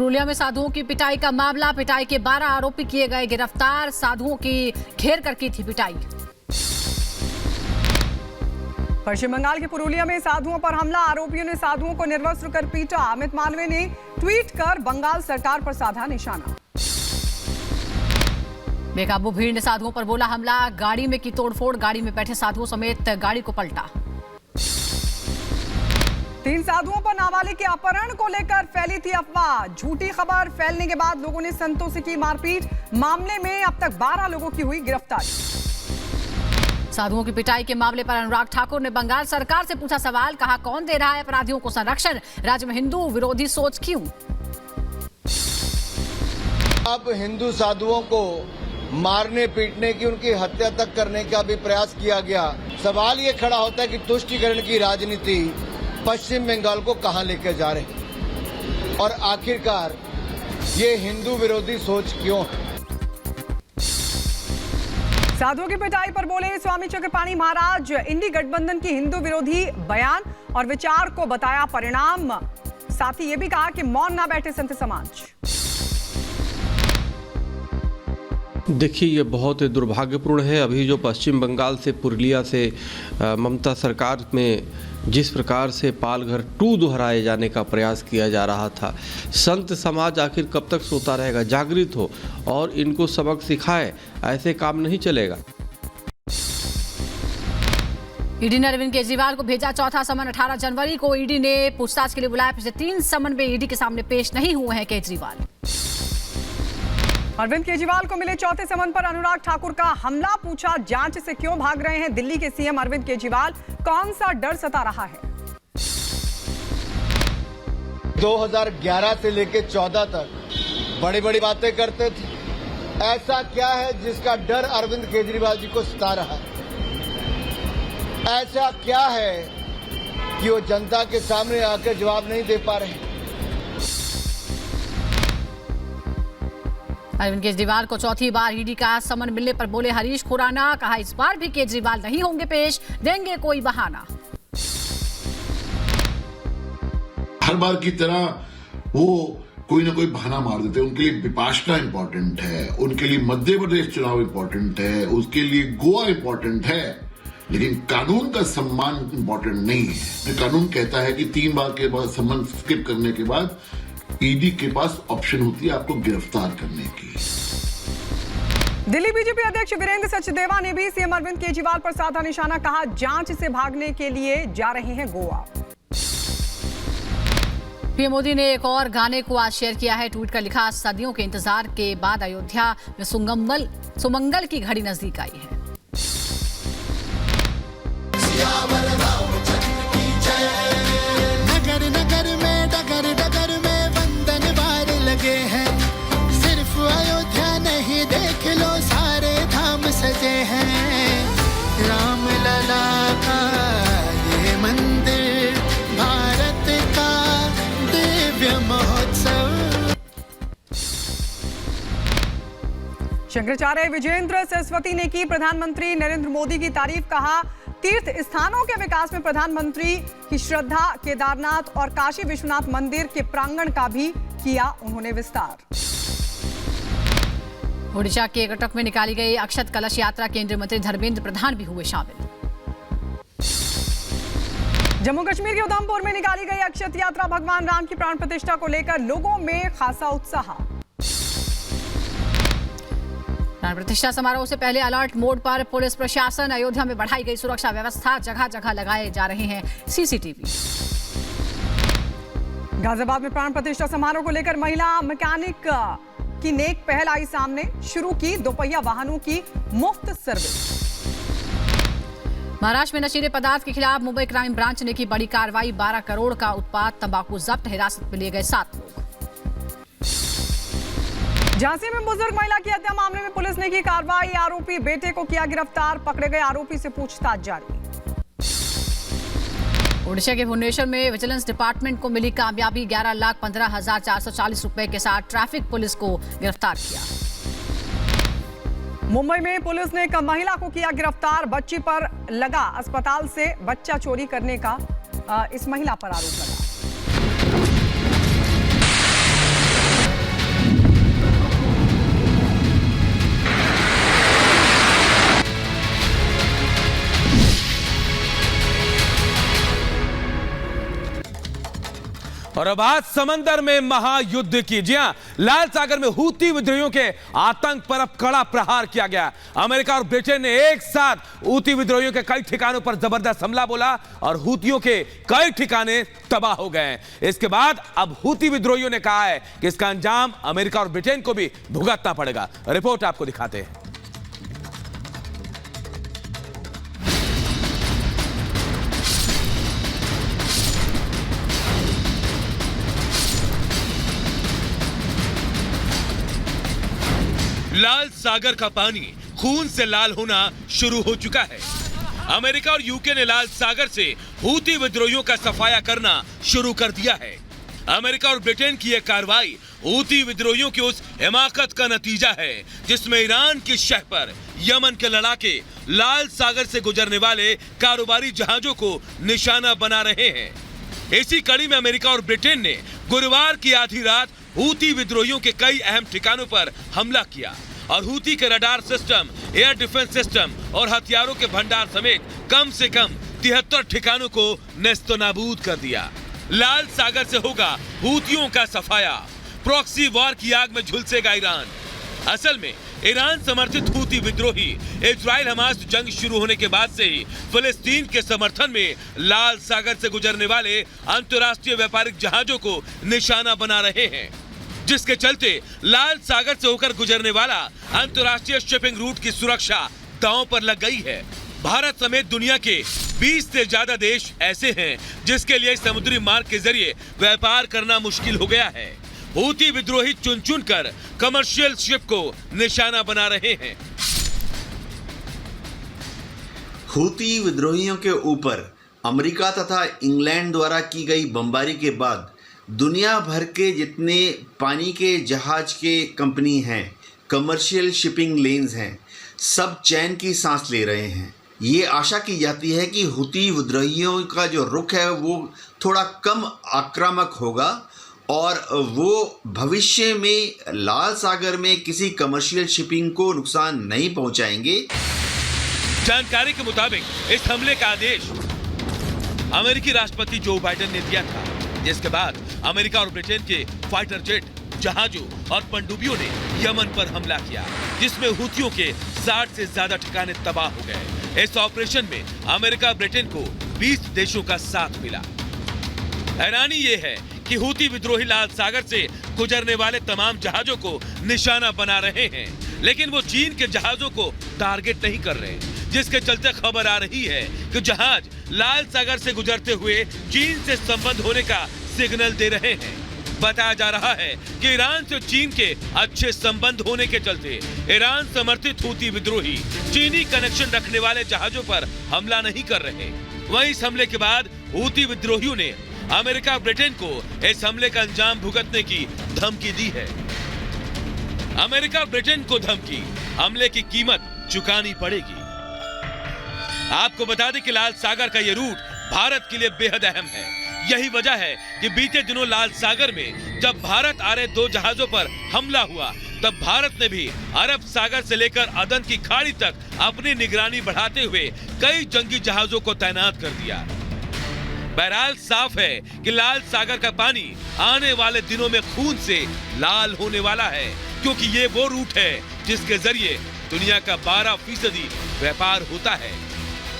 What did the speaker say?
पुरुलिया में साधुओं की पिटाई का मामला। पिटाई के 12 आरोपी किए गए गिरफ्तार। साधुओं की घेर कर की थी पिटाई। पश्चिम बंगाल के पुरुलिया में साधुओं पर हमला। आरोपियों ने साधुओं को निर्वस्त्र कर पीटा। अमित मालवीय ने ट्वीट कर बंगाल सरकार पर साधा निशाना। बेकाबू भीड़ ने साधुओं पर बोला हमला। गाड़ी में की तोड़फोड़। गाड़ी में बैठे साधुओं समेत गाड़ी को पलटा। 3 साधुओं पर नाबालिग के अपहरण को लेकर फैली थी अफवाह। झूठी खबर फैलने के बाद लोगों ने संतों से की मारपीट। मामले में अब तक 12 लोगों की हुई गिरफ्तारी। साधुओं की पिटाई के मामले पर अनुराग ठाकुर ने बंगाल सरकार से पूछा सवाल। कहा कौन दे रहा है अपराधियों को संरक्षण? राज्य में हिंदू विरोधी सोच क्यों? अब हिंदू साधुओं को मारने पीटने की, उनकी हत्या तक करने का भी प्रयास किया गया। सवाल ये खड़ा होता है कि तुष्टीकरण की राजनीति पश्चिम बंगाल को कहां लेकर जा रही है और आखिरकार ये हिंदू विरोधी सोच क्यों है? साधुओं की पिटाई पर बोले स्वामी चक्रपाणी महाराज। इंडी गठबंधन की हिंदू विरोधी बयान और विचार को बताया परिणाम। साथ ही ये भी कहा कि मौन ना बैठे संत समाज। देखिए, ये बहुत दुर्भाग्यपूर्ण है। अभी जो पश्चिम बंगाल से पुरुलिया से ममता सरकार में जिस प्रकार से पालघर 2 दोहराए जाने का प्रयास किया जा रहा था, संत समाज आखिर कब तक सोता रहेगा? जागृत हो और इनको सबक सिखाए। ऐसे काम नहीं चलेगा। ईडी ने अरविंद केजरीवाल को भेजा चौथा समन। 18 जनवरी को ईडी ने पूछताछ के लिए बुलाया। पिछले 3 समन में ईडी के सामने पेश नहीं हुए हैं केजरीवाल। अरविंद केजरीवाल को मिले चौथे समन पर अनुराग ठाकुर का हमला। पूछा जांच से क्यों भाग रहे हैं दिल्ली के सीएम अरविंद केजरीवाल? कौन सा डर सता रहा है? 2011 से लेकर 14 तक बड़ी बड़ी बातें करते थे। ऐसा क्या है जिसका डर अरविंद केजरीवाल जी को सता रहा है? ऐसा क्या है कि वो जनता के सामने आकर जवाब नहीं दे पा रहे? अरविंद केजरीवाल को चौथी बार ईडी का समन मिलने पर बोले हरीश खुराना। कहा इस बार भी केजरीवाल नहीं होंगे पेश, देंगे कोई बहाना। हर बार की तरह वो कोई ना कोई बहाना मार देते हैं। उनके लिए विपाशना इंपॉर्टेंट है, उनके लिए मध्य प्रदेश चुनाव इंपॉर्टेंट है, उसके लिए गोवा इंपॉर्टेंट है, लेकिन कानून का सम्मान इंपॉर्टेंट नहीं है। कानून कहता है कि 3 बार के बाद सम्मान स्किप करने के बाद ईडी के पास ऑप्शन होती है आपको गिरफ्तार करने की। दिल्ली बीजेपी अध्यक्ष वीरेंद्र सचदेवा ने भी सीएम अरविंद केजरीवाल पर साधा निशाना। कहा जांच से भागने के लिए जा रहे हैं गोवा। पीएम मोदी ने एक और गाने को आज शेयर किया है। ट्वीट कर लिखा सदियों के इंतजार के बाद अयोध्या में सुमंगल की घड़ी नजदीक आई है। नगर नगर में डगर डगर में वंदन वार लगे हैं। सिर्फ अयोध्या नहीं, देख लो सारे धाम सजे हैं। राम लला का ये मंदिर, भारत का दिव्य महोत्सव। शंकराचार्य विजेंद्र सरस्वती ने की प्रधानमंत्री नरेंद्र मोदी की तारीफ। कहा तीर्थ स्थानों के विकास में प्रधानमंत्री की श्रद्धा। केदारनाथ और काशी विश्वनाथ मंदिर के प्रांगण का भी किया उन्होंने विस्तार। ओडिशा के कटक में निकाली गई अक्षत कलश यात्रा केंद्रीय मंत्री धर्मेंद्र प्रधान भी हुए शामिल। जम्मू कश्मीर के उधमपुर में निकाली गई अक्षत यात्रा। भगवान राम की प्राण प्रतिष्ठा को लेकर लोगों में खासा उत्साह। प्राण प्रतिष्ठा समारोह से पहले अलर्ट मोड पर पुलिस प्रशासन। अयोध्या में बढ़ाई गई सुरक्षा व्यवस्था। जगह जगह लगाए जा रहे हैं सीसीटीवी। गाजियाबाद में प्राण प्रतिष्ठा समारोह को लेकर महिला मैकेनिक की नेक पहल आई सामने। शुरू की 2 पहिया वाहनों की मुफ्त सर्विस। महाराष्ट्र में नशीले पदार्थ के खिलाफ मुंबई क्राइम ब्रांच ने की बड़ी कार्रवाई। 12 करोड़ का उत्पाद तंबाकू जब्त। हिरासत में लिए गए 7 लोग। झांसी में बुजुर्ग महिला की हत्या मामले में पुलिस ने की कार्रवाई। आरोपी बेटे को किया गिरफ्तार। पकड़े गए आरोपी से पूछताछ जारी। ओडिशा के भुवनेश्वर में विजिलेंस डिपार्टमेंट को मिली कामयाबी। 11,15,440 रुपए के साथ ट्रैफिक पुलिस को गिरफ्तार किया। मुंबई में पुलिस ने एक महिला को किया गिरफ्तार। बच्ची पर लगा अस्पताल से बच्चा चोरी करने का इस महिला पर आरोप लगा। और अब आज समंदर में महायुद्ध की। जी हां, लाल सागर में हूती विद्रोहियों के आतंक पर अब कड़ा प्रहार किया गया। अमेरिका और ब्रिटेन ने एक साथ हूती विद्रोहियों के कई ठिकानों पर जबरदस्त हमला बोला और हूतियों के कई ठिकाने तबाह हो गए। इसके बाद अब हूती विद्रोहियों ने कहा है कि इसका अंजाम अमेरिका और ब्रिटेन को भी भुगतना पड़ेगा। रिपोर्ट आपको दिखाते हैं। लाल सागर का पानी खून से लाल होना शुरू हो चुका है। अमेरिका और यूके ने लाल सागर से हूती विद्रोहियों का सफाया करना शुरू कर दिया है। अमेरिका और ब्रिटेन की यह कार्रवाई हूती विद्रोहियों की उस हिमाकत का नतीजा है जिसमें ईरान की शह पर यमन के लड़ाके लाल सागर से गुजरने वाले कारोबारी जहाजों को निशाना बना रहे हैं। इसी कड़ी में अमेरिका और ब्रिटेन ने गुरुवार की आधी रात हूती विद्रोहियों के कई अहम ठिकानों पर हमला किया और हूती के radar system, air defence system और हथियारों के भंडार समेत कम से कम 73 ठिकानों को नेस्तनाबूद कर दिया। लाल सागर से होगा हूतियों का सफाया। प्रॉक्सी वॉर की आग में झुलसेगा ईरान। असल में ईरान समर्थित हूती विद्रोही इजराइल हमास जंग शुरू होने के बाद से ही फिलिस्तीन के समर्थन में लाल सागर से गुजरने वाले अंतर्राष्ट्रीय व्यापारिक जहाजों को निशाना बना रहे हैं, जिसके चलते लाल सागर से होकर गुजरने वाला अंतर्राष्ट्रीय शिपिंग रूट की सुरक्षा दांव पर लग गई है। भारत समेत दुनिया के 20 से ज्यादा देश ऐसे हैं जिसके लिए समुद्री मार्ग के जरिए व्यापार करना मुश्किल हो गया है। हूती विद्रोही चुन चुन कर कमर्शियल शिप को निशाना बना रहे हैं। हूती विद्रोहियों के ऊपर अमेरिका तथा इंग्लैंड द्वारा की गई बमबारी के बाद दुनिया भर के जितने पानी के जहाज के कंपनी हैं, कमर्शियल शिपिंग लेन्स हैं, सब चैन की सांस ले रहे हैं। ये आशा की जाती है कि हूती विद्रोहियों का जो रुख है वो थोड़ा कम आक्रामक होगा और वो भविष्य में लाल सागर में किसी कमर्शियल शिपिंग को नुकसान नहीं पहुंचाएंगे। जानकारी के मुताबिक इस हमले का आदेश अमेरिकी राष्ट्रपति जो बाइडेन ने दिया था, जिसके बाद अमेरिका और ब्रिटेन के फाइटर जेट, जहाजों और पनडुब्बियों ने यमन पर हमला किया, जिसमें हूतियों के 60 से ज्यादा ठिकाने तबाह हो गए। इस ऑपरेशन में अमेरिका ब्रिटेन को 20 देशों का साथ मिला। हैरानी ये है कि हूती विद्रोही लाल सागर से गुजरने वाले तमाम जहाजों को निशाना बना रहे हैं, लेकिन वो चीन के जहाजों को टारगेट नहीं कर रहे, जिसके चलते खबर आ रही है कि जहाज लाल सागर से गुजरते हुए चीन से संबंध होने का सिग्नल दे रहे हैं। बताया जा रहा है कि ईरान से चीन के अच्छे संबंध होने के चलते ईरान समर्थित हूती विद्रोही चीनी कनेक्शन रखने वाले जहाजों पर हमला नहीं कर रहे। वहीं इस हमले के बाद हूती विद्रोहियों ने अमेरिका ब्रिटेन को इस हमले का अंजाम भुगतने की धमकी दी है। अमेरिका ब्रिटेन को धमकी, हमले की कीमत चुकानी पड़ेगी। आपको बता दें कि लाल सागर का ये रूट भारत के लिए बेहद अहम है। यही वजह है कि बीते दिनों लाल सागर में जब भारत आ रहे 2 जहाजों पर हमला हुआ, तब भारत ने भी अरब सागर से लेकर अदन की खाड़ी तक अपनी निगरानी बढ़ाते हुए कई जंगी जहाजों को तैनात कर दिया। बहरहाल साफ है कि लाल सागर का पानी आने वाले दिनों में खून से लाल होने वाला है, क्योंकि ये वो रूट है जिसके जरिए दुनिया का 12% व्यापार होता है।